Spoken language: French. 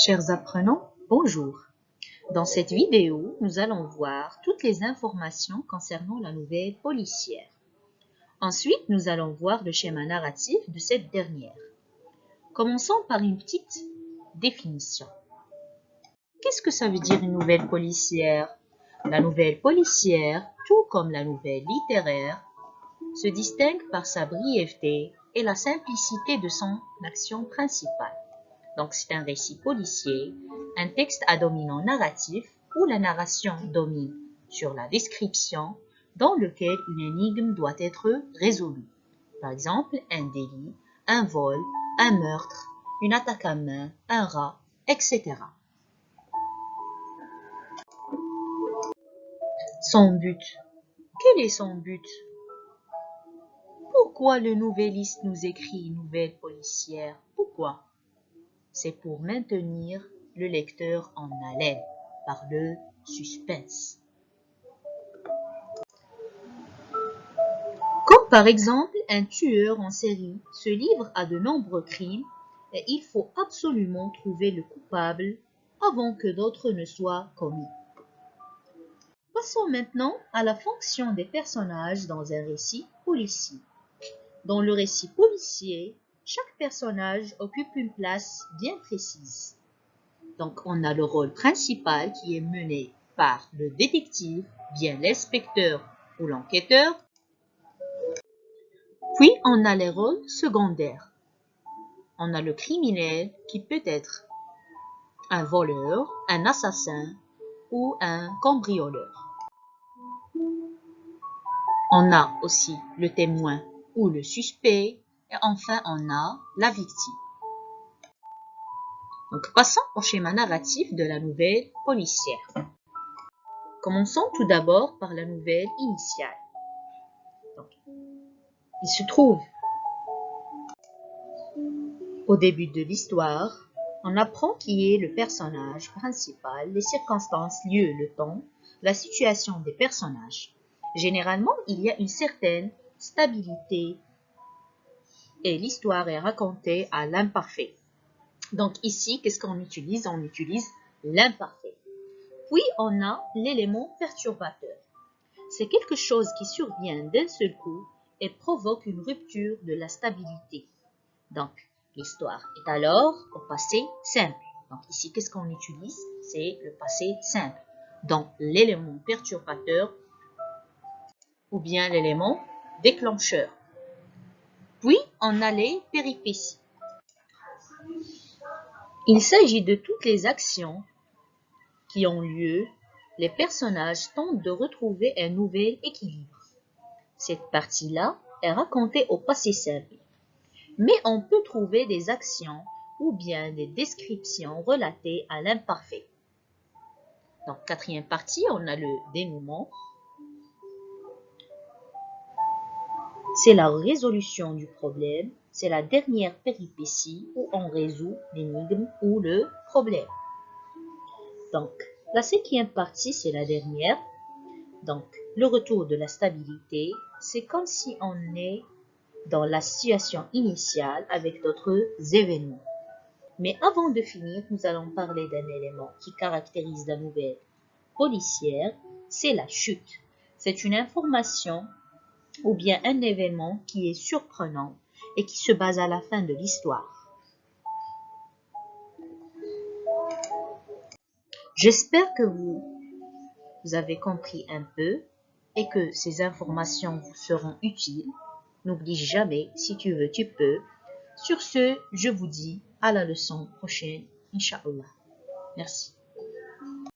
Chers apprenants, bonjour. Dans cette vidéo, nous allons voir toutes les informations concernant la nouvelle policière. Ensuite, nous allons voir le schéma narratif de cette dernière. Commençons par une petite définition. Qu'est-ce que ça veut dire une nouvelle policière? La nouvelle policière, tout comme la nouvelle littéraire, se distingue par sa brièveté et la simplicité de son action principale. Donc, c'est un récit policier, un texte à dominant narratif où la narration domine sur la description dans lequel une énigme doit être résolue. Par exemple, un délit, un vol, un meurtre, une attaque à main, un rat, etc. Son but. Quel est son but? Pourquoi le nouvelliste nous écrit une nouvelle policière? Pourquoi? C'est pour maintenir le lecteur en haleine par le suspense. Comme par exemple, un tueur en série se livre à de nombreux crimes et il faut absolument trouver le coupable avant que d'autres ne soient commis. Passons maintenant à la fonction des personnages dans un récit policier. Dans le récit policier, chaque personnage occupe une place bien précise. Donc, on a le rôle principal qui est mené par le détective, bien l'inspecteur ou l'enquêteur. Puis, on a les rôles secondaires. On a le criminel qui peut être un voleur, un assassin ou un cambrioleur. On a aussi le témoin ou le suspect. Et enfin, on a la victime. Donc, passons au schéma narratif de la nouvelle policière. Commençons tout d'abord par la nouvelle initiale. Donc, il se trouve au début de l'histoire, on apprend qui est le personnage principal, les circonstances, lieux, le temps, la situation des personnages. Généralement, il y a une certaine stabilité et l'histoire est racontée à l'imparfait. Donc ici, qu'est-ce qu'on utilise? On utilise l'imparfait. Puis, on a l'élément perturbateur. C'est quelque chose qui survient d'un seul coup et provoque une rupture de la stabilité. Donc, l'histoire est alors au passé simple. Donc ici, qu'est-ce qu'on utilise? C'est le passé simple. Donc, l'élément perturbateur ou bien l'élément déclencheur. Puis, on a les péripéties. Il s'agit de toutes les actions qui ont lieu. Les personnages tentent de retrouver un nouvel équilibre. Cette partie-là est racontée au passé simple. Mais on peut trouver des actions ou bien des descriptions relatées à l'imparfait. Donc, quatrième partie, on a le dénouement. C'est la résolution du problème. C'est la dernière péripétie où on résout l'énigme ou le problème. Donc, la cinquième partie, c'est la dernière. Donc, le retour de la stabilité, c'est comme si on est dans la situation initiale avec d'autres événements. Mais avant de finir, nous allons parler d'un élément qui caractérise la nouvelle policière, c'est la chute. C'est une information ou bien un événement qui est surprenant et qui se base à la fin de l'histoire. J'espère que vous avez compris un peu et que ces informations vous seront utiles. N'oublie jamais, si tu veux, tu peux. Sur ce, je vous dis à la leçon prochaine, Inch'Allah. Merci.